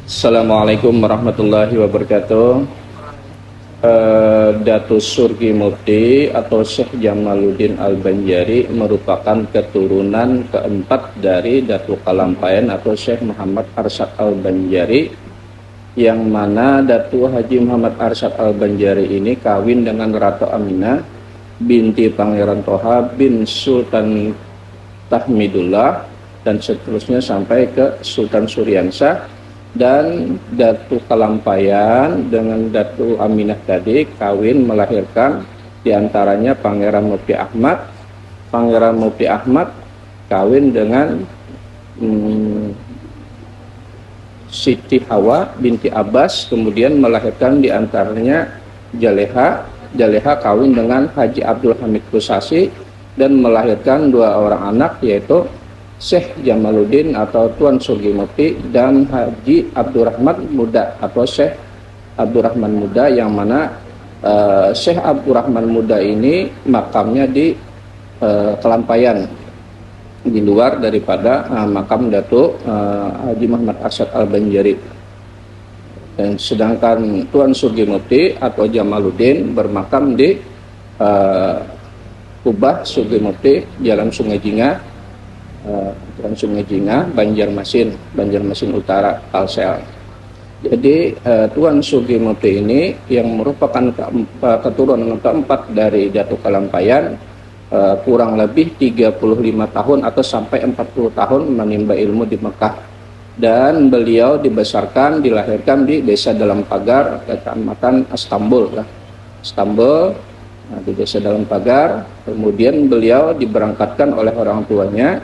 Assalamualaikum warahmatullahi wabarakatuh. Datus Surgi Mufti atau Syekh Jamaluddin Al-Banjari merupakan keturunan keempat dari Datu Kalampayan atau Syekh Muhammad Arsyad Al-Banjari, yang mana Datu Haji Muhammad Arsyad Al-Banjari ini kawin dengan Ratu Aminah binti Pangeran Toha bin Sultan Tahmidullah dan seterusnya sampai ke Sultan Suryansah. Dan Datu Kalampayan dengan Datu Aminah tadi kawin melahirkan diantaranya Pangeran Mufti Ahmad. Pangeran Mufti Ahmad kawin dengan Siti Hawa binti Abbas, kemudian melahirkan diantaranya Jaleha. Jaleha kawin dengan Haji Abdul Hamid Kusasi dan melahirkan dua orang anak, yaitu Syekh Jamaluddin atau Tuan Surgi Mufti dan Haji Abdurrahman Muda atau Syekh Abdurrahman Muda, yang mana Syekh Abdurrahman Muda ini makamnya di Kelampayan, di luar daripada makam Datuk Haji Muhammad Arsyad Al-Banjari. Dan sedangkan Tuan Surgi Mufti atau Jamaluddin bermakam di Kubah Surgi Mufti, Jalan Sungai Jingah, Sungai Jingah, Banjarmasin Utara, Kalsel. Jadi Tuan Surgi Mufti ini yang merupakan keturunan keempat dari Datu Kalampayan, kurang lebih 35 tahun atau sampai 40 tahun menimba ilmu di Mekah. Dan beliau dibesarkan, dilahirkan di Desa Dalam Pagar, Kecamatan Istanbul. Di Desa Dalam Pagar. Kemudian beliau diberangkatkan oleh orang tuanya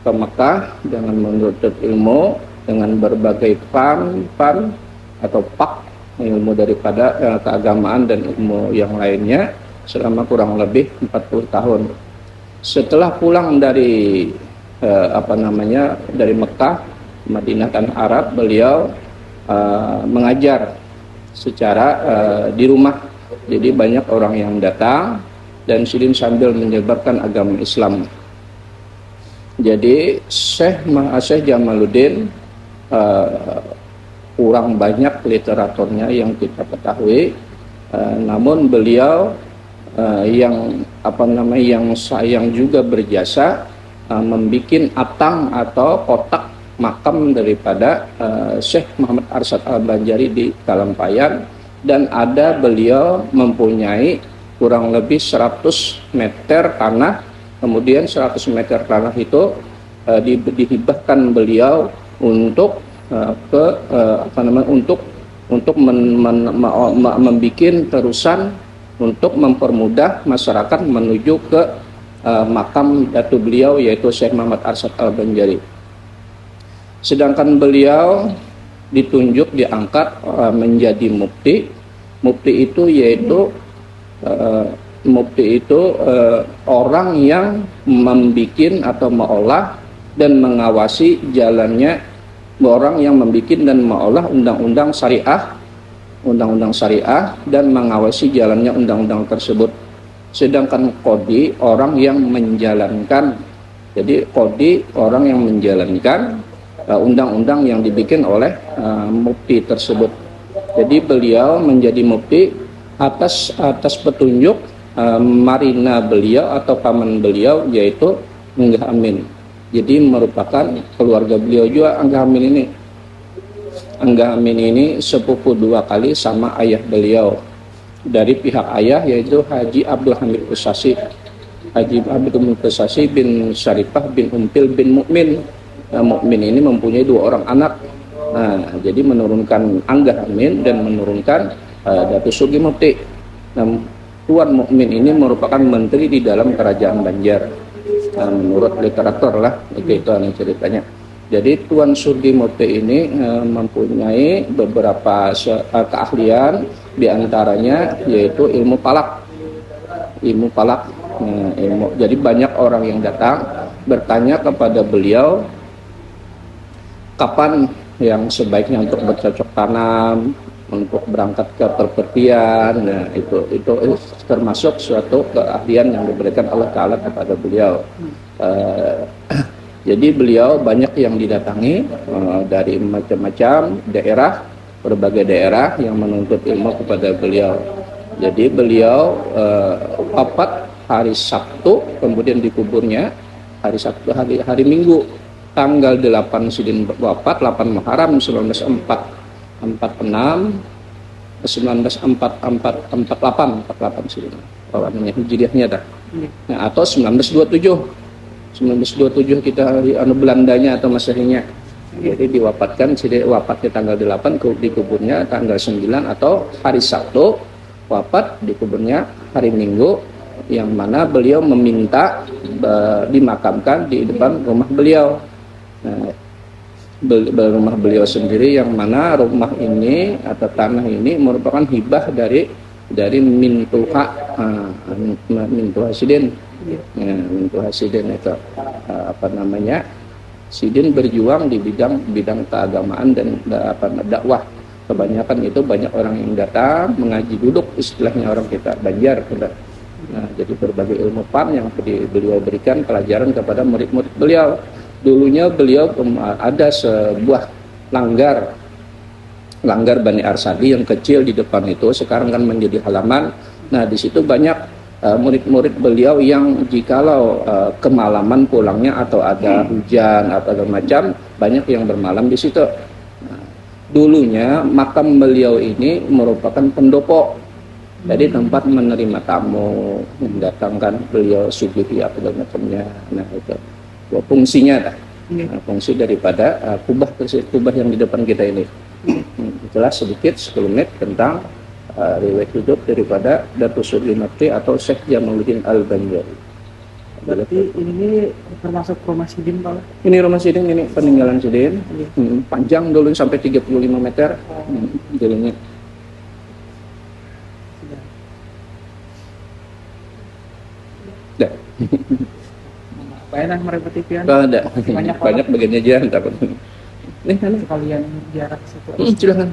ke Mekah dengan menuntut ilmu dengan berbagai fan atau pak ilmu daripada keagamaan dan ilmu yang lainnya selama kurang lebih 40 tahun. Setelah pulang dari dari Mekah, Madinah dan Arab, beliau mengajar secara di rumah. Jadi banyak orang yang datang dan sidin sambil menyebarkan agama Islam. Jadi Syekh Jamaluddin kurang banyak literaturnya yang kita ketahui, namun beliau yang sayang juga berjasa membikin atang atau kotak makam daripada Syekh Muhammad Arsyad Al-Banjari di Kalampayan, dan ada beliau mempunyai kurang lebih 100 meter tanah. Kemudian 100 meter tanah itu dihibahkan beliau untuk membuat terusan untuk mempermudah masyarakat menuju ke makam datu beliau, yaitu Syekh Muhammad Arsyad Al-Banjari. Sedangkan beliau ditunjuk, diangkat menjadi mufti. Mufti itu orang yang membikin atau mengolah dan mengawasi jalannya, orang yang membikin dan mengolah undang-undang syariah dan mengawasi jalannya undang-undang tersebut. Sedangkan qadi orang yang menjalankan. Jadi qadi orang yang menjalankan undang-undang yang dibikin oleh mufti tersebut. Jadi beliau menjadi mufti atas petunjuk marina beliau atau paman beliau, yaitu Enggah Amin. Jadi merupakan keluarga beliau juga. Enggah Amin ini sepupu dua kali sama ayah beliau. Dari pihak ayah yaitu Haji Abdul Hamid Kusasi, Haji Abdul Hamid Kusasi bin Syarifah bin Umpil bin Mukmin. Mukmin ini mempunyai dua orang anak. Jadi menurunkan Enggah Amin dan menurunkan Datu Surgi Mufti. Tuan Mukmin ini merupakan menteri di dalam kerajaan Banjar, menurut literatur lah, itu yang ceritanya. Jadi Tuan Surgi Mufti ini mempunyai beberapa keahlian, diantaranya yaitu ilmu palak. Jadi banyak orang yang datang bertanya kepada beliau kapan yang sebaiknya untuk bercocok tanam, untuk berangkat ke perpergian. Nah, itu termasuk suatu keahlian yang diberikan Allah Ta'ala kepada beliau. Jadi beliau banyak yang didatangi dari macam-macam daerah, berbagai daerah yang menuntut ilmu kepada beliau. Jadi beliau wafat hari Sabtu, kemudian dikuburnya hari Sabtu, hari Minggu tanggal 8 Sidin wafat, 8 Muharram 1948 Sidin. Namanya Hijriahnya dah. Nah, atau 1927 kita Belandanya atau Masehinya. Jadi diwafatkan wafatnya tanggal 8, dikuburnya tanggal 9 atau hari Sabtu, wafat dikuburnya hari Minggu, yang mana beliau meminta dimakamkan di depan rumah beliau. Nah, rumah beliau sendiri, yang mana rumah ini atau tanah ini merupakan hibah dari Mintuha Sidin. Mintuha Sidin itu Sidin berjuang di bidang keagamaan dan dakwah. Kebanyakan itu banyak orang yang datang mengaji duduk, istilahnya orang kita Banjar. Nah, jadi berbagai ilmu PAN yang beliau berikan pelajaran kepada murid-murid beliau. Dulunya beliau ada sebuah langgar Bani Arsadi yang kecil di depan itu, sekarang kan menjadi halaman. Nah, di situ banyak murid-murid beliau yang jikalau kemalaman pulangnya atau ada hujan atau macam, banyak yang bermalam di situ. Nah, dulunya makam beliau ini merupakan pendopo, jadi tempat menerima tamu, mendatangkan beliau subuhi apa macamnya. Nah, itu fungsinya dah. Nah, fungsi daripada kubah yang di depan kita ini. Itulah sedikit 10 menit tentang riwayat hidup daripada Datuk Sudli Nafri atau Syekh Jamaluddin Al-Banjari. Berarti ini termasuk rumah Sidin, Pak? Ini rumah Sidin, ini peninggalan Sidin. Panjang dulu sampai 35 meter jalannya. Dah. Enak merepetikan. Ada. Banyak bagiannya aja takut. Nih, sekalian jarak situ. Silakan.